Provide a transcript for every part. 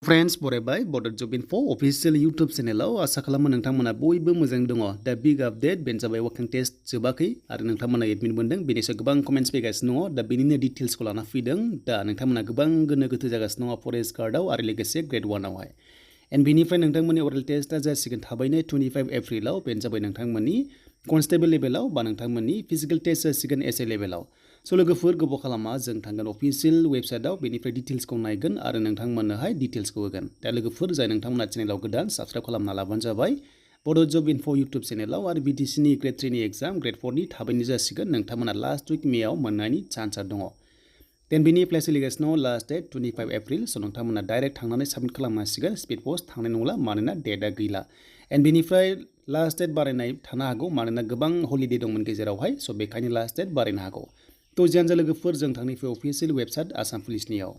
friends बरायबाय बडो जब info official YouTube चैनलाव आशा खालामो नोंथांमोना बयबो मोजां दङ दा बिग आपडेट बेनो जाबाय वर्किं टेस्ट जोबाखै आरो नोंथांमोना एडमिट मोनदों बेनि सायाव गोबां कमेन्ट्स फैगासिनो दङ दा बेनिनो डिटेल्सखौ लाना फैदों दा नोंथांमोना गोबां गोनो गोथो जागासिनो दङ फरेस्ट गार्डआव आरो लोगोसे Gr.1 आवहाय एन्ड बेनिफ्राय नोंथांमोननि अरेल टेस्टआ जासिगोन थाबैनो 25 एप्रिलाव बेनो जाबाय नोंथांमोननि कन्स्टेबल लेभेलाव बा नोंथांमोननि फिजिकल टेस्ट जासिगोन एसए लेभेलाव स' लोगोफोर गोबाव खालामा जों थांगोन अफिशियेल वेबसाइटआव बेनिफ्राय डिटेल्सखौ नायगोन आरो नोंथांमोननोहाय डिटेल्सखौ होगोन दा लोगोफोर जाय नोंथांमोना चेनेलाव गोदान साबस्क्राइब खालामना लाबानो जाबाय बडो जब इनफो यूट्यूब चेनेलाव आरो बिटिसिनि Gr.3 नि एग्जाम Gr.4 नि थाबैनो जासिगोन नोंथांमोना लास्ट उइक मेआव मोननायनि चान्सआ दङ देन बेनि एप्लाइ सोलिगासिनो लास्ट डेट 25 एप्रिल स' नोंथांमोना डाइरेक्ट थांनानै साबमिट खालामनांसिगोन स्पिड पोस्ट थांनाय नंला मानोना डेटआ गैला एन्ड बेनिफ्राय लास्ट डेट बारायनाय थानो हागौ मानोना गोबां हलिडे दंमोन गेजेरावहाय स' बेखायनो लास्ट डेट बारायनो हागौ थ' जियानो जा लोगोफोर जों थांनिफ्राय अफिशियेल वेबसाइट आसाम पुलिसनियाव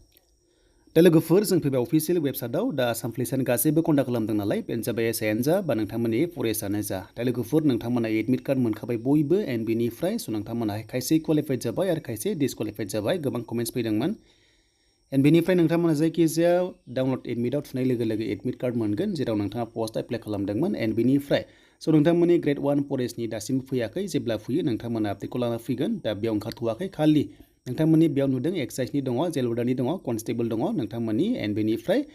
दा लोगोफोर जों फैबाय अफिशियेल वेबसाइटआव दा आसाम पुलिसानो गासैबो कन्टाक्ट खालामदों नालाय बेनो जाबाय एसआइआनो जा बा नोंथांमोननि फरेस्टआनो जा दा लोगोफोर नोंथांमोना एडमिट कार्ड मोनखाबाय बयबो एन्ड बेनिफ्राय स' नोंथांमोना खायसे क्वालिफाइड जाबाय आरो खायसे डिसक्वालिफाइड जाबाय गोबां कमेन्ट्स फैदोंमोन एन्ड बेनिफ्राय नोंथांमोना जायखिजाया डाउनलड एडमिटआव थुनाय लोगो लोगो एडमिट कार्ड मोनगोन जेराव नोंथाङा पस्ट एप्लाइ खालामदोंमोन एन्ड बेनिफ्राय स' नोंथांमोननि Gr.1 फरेस्टनि दासिमबो फैयाखै जेब्ला फैयो नोंथांमोना आपडेटखौ लाना फैगोन दा बेयाव ओंखारथ'वाखै खालि नोंथांमोननि बेयाव नुदों एक्साइजनि दङ जेलवार्डारनि दङ कन्स्टेबल दङ नोंथांमोननि एन्ड बेनिफ्राय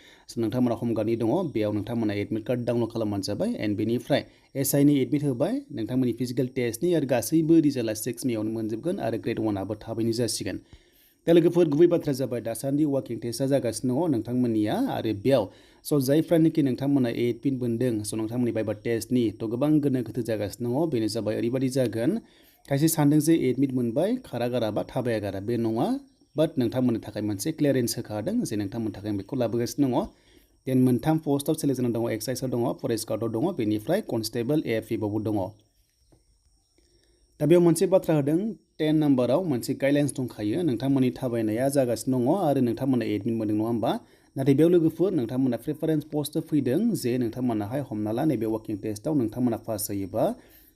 नोंथांमोना हमगार्डनि दङ बेयाव नोंथांमोना एडमिट कार्ड डाउनलड खालामबानो जाबाय एन्ड बेनिफ्राय एसआइनि एडमिट होबाय नोंथांमोननि फिजिकेल टेस्टनि आरो गासैबो रिजाल्टआ 6 मेआवनो मोनजोबगोन आरो Gr.1 आबो थाबैनो जासिगोन दा लोगोफोर गुबै बाथ्राया जाबाय दासान्दि वाकिं टेस्टआ जागासिनो दङ नोंथांमोननिया आरो बेयाव स' जायफ्रानोखि नोंथांमोना एडमिट मोनदों स' नोंथांमोननि बाइबा टेस्टनि थ' गोबां गोनो गोथो जागासिनो दङ बेनो जाबाय ओरैबायदि जागोन खायसे सानदों जे एडमिट मोनबाय खारा गारा बा थाबाया गारा बे नङा बाट नोंथांमोननि थाखाय मोनसे क्लियारेन्स होखादों जे नोंथांमोननि थाखाय बेखौ लाबोगासिनो दङ देन मोनथाम पस्टआव सेलेक्ट जाना दङ एक्साइजआव दङ फरेस्ट गार्डआव दङ बेनिफ्राय कन्स्टेबल AFPFआवबो दङ दा बेयाव मोनसे बाथ्रा होदों 10 नाम्बाराव मोनसे गाइडलाइन्स दंखायो नोंथांमोननि थाबायनाया जागासिनो दङ आरो नोंथांमोना एडमिट मोनदों नङा होमबा नाथाय बेयाव लोगोफोर नोंथांमोना प्रेफारेन्स पस्टआव फैदों जे नोंथांमोनाहाय हमना ला नैबे वाकिं टेस्टआव नोंथांमोना पास जायोबा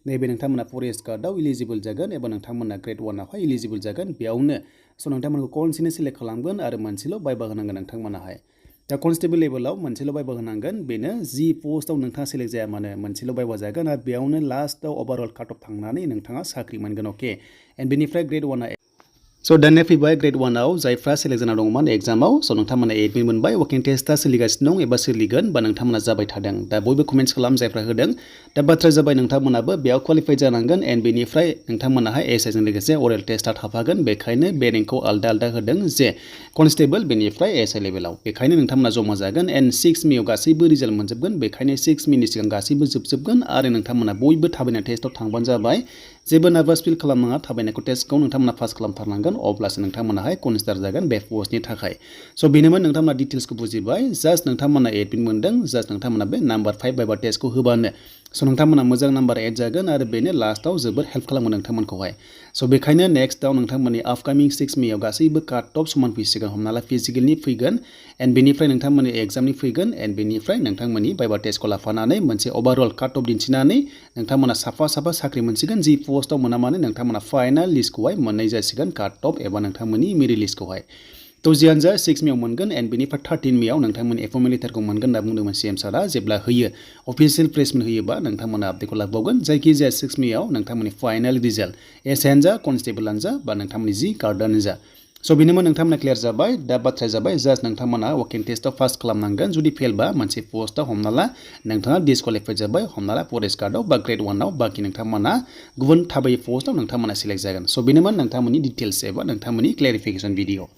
नैबे नोंथांमोना फरेस्ट गार्डआव इलिजिबल जागोन एबा नोंथांमोना Gr.1 आवहाय इलिजिबल जागोन बेयावनो स' नोंथांमोनखौ खनसेनो सेलेक्ट खालामगोन आरो मोनसेल' बाइबा होनांगोन नोंथांमोनाहाय दा कन्स्टेबल लेभेलाव मोनसेल' बाइबा होनांगोन बेनो जि पस्टआव नोंथाङा सेलेक्ट जाया मानो मोनसेल' बाइबा जागोन आरो बेयावनो लास्टआव अभारअल काट अफ थांनानै नोंथाङा साख्रि मोनगोन अके एन्ड बेनिफ्राय Gr.1 स' दानिया फैबाय Gr.1 आव जायफ्रा सेलेक्ट जाना दंमोन एग्जामाव स' नोंथांमोना एडमिट मोनबाय वाकिं टेस्टआ सोलिगासिनो दं एबा सोलिगोन बा नोंथांमोना जाबाय थादों दा बयबो कमेन्ट्स खालाम जायफ्रा होदों दा बाथ्राया जाबाय नोंथांमोनाबो बेयाव क्वालिफाइड जानांगोन एन्ड बेनिफ्राय नोंथांमोनाहाय एसआइजों लोगोसे अरेल टेस्टआ थाफागोन बेखायनो बे रेंकखौ आलदा आलदा होदों जे कन्स्टेबल बेनिफ्राय एसआइ लेभेलाव बेखायनो नोंथांमोना जमा जागोन एन्ड 6 मेआव गासैबो रिजाल्ट मोनजोबगोन बेखायनो 6 मेनि सिगां गासैबो जोबजोबगोन आरो नोंथांमोना बयबो थाबायनाय टेस्टआव थांबानो जाबाय जेबो नार्भास फिल खालामनाङा थाबायनायखौ टेस्टखौ नोंथांमोना पास खालामथारनांगोन अब्लासो नोंथांमोनाहाय कन्सिडार जागोन बे पस्टनि थाखाय स' बेनोमोन नोंथांमोना डिटेल्सखौ बुजिबाय जास्ट नोंथांमोना एडमिट मोनदों जास्ट नोंथांमोना बे नाम्बार 5 बाइबा टेस्टखौ होबानो स' नोंथांमोना मोजां नाम्बार एड जागोन आरो बेनो लास्टआव जोबोद हेल्प खालामगोन नोंथांमोनखौहाय स' बेखायनो नेक्स्टआव नोंथांमोननि आपकामिं 6 मेआव गासैबो काट अफ समान फैसिगोन हमना ला फिजिकेलनि फैगोन एन्ड बेनिफ्राय नोंथांमोननि एग्जामनि फैगोन एन्ड बेनिफ्राय नोंथांमोननि बाइबा टेस्टखौ लाफानानै मोनसे अभारअल काट अफ दिन्थिनानै नोंथांमोना साफा साफा साख्रि मोनसिगोन जि पस्टआव मोना मानो नोंथांमोना फाइनाल लिस्टखौहाय मोननाय जासिगोन काट अफ एबा नोंथांमोननि मेरिट लिस्टखौहाय थ' जियानो जा 6 मेआव मोनगोन एन्ड बेनिफ्राय 13 मेआव नोंथांमोननि एपइन्टमेन्ट लेटारखौ मोनगोन होनना बुंदोंमोन CM सारआ जेब्ला होयो अफिसियेल प्लेसमेन्ट होयोबा नोंथांमोना आपडेटखौ लाबावगोन जायखिजाया 6 मेआव नोंथांमोननि फाइनाल रिजाल्ट एसआइआनो जा कन्स्टेबलानो जा बा नोंथांमोननि जि गार्डआनो जा स' बेनोमोन नोंथांमोना क्लियार जाबाय दा बाथ्राया जाबाय जास्ट नोंथांमोना वाकिं टेस्टआव पास खालामनांगोन जुदि फेलबा मोनसे पस्टआव हमना ला नोंथाङा डिसक्वालिफाइड जाबाय हमना ला फरेस्ट गार्डआव बा Gr.1 आव बाखि नोंथांमोना गुबुन थाबायै पस्टआव नोंथांमोना सेलेक्ट जागोन स' बेनोमोन नोंथांमोननि डिटेल्स एबा नोंथांमोननि क्लेरिफिकेसन भिडिअ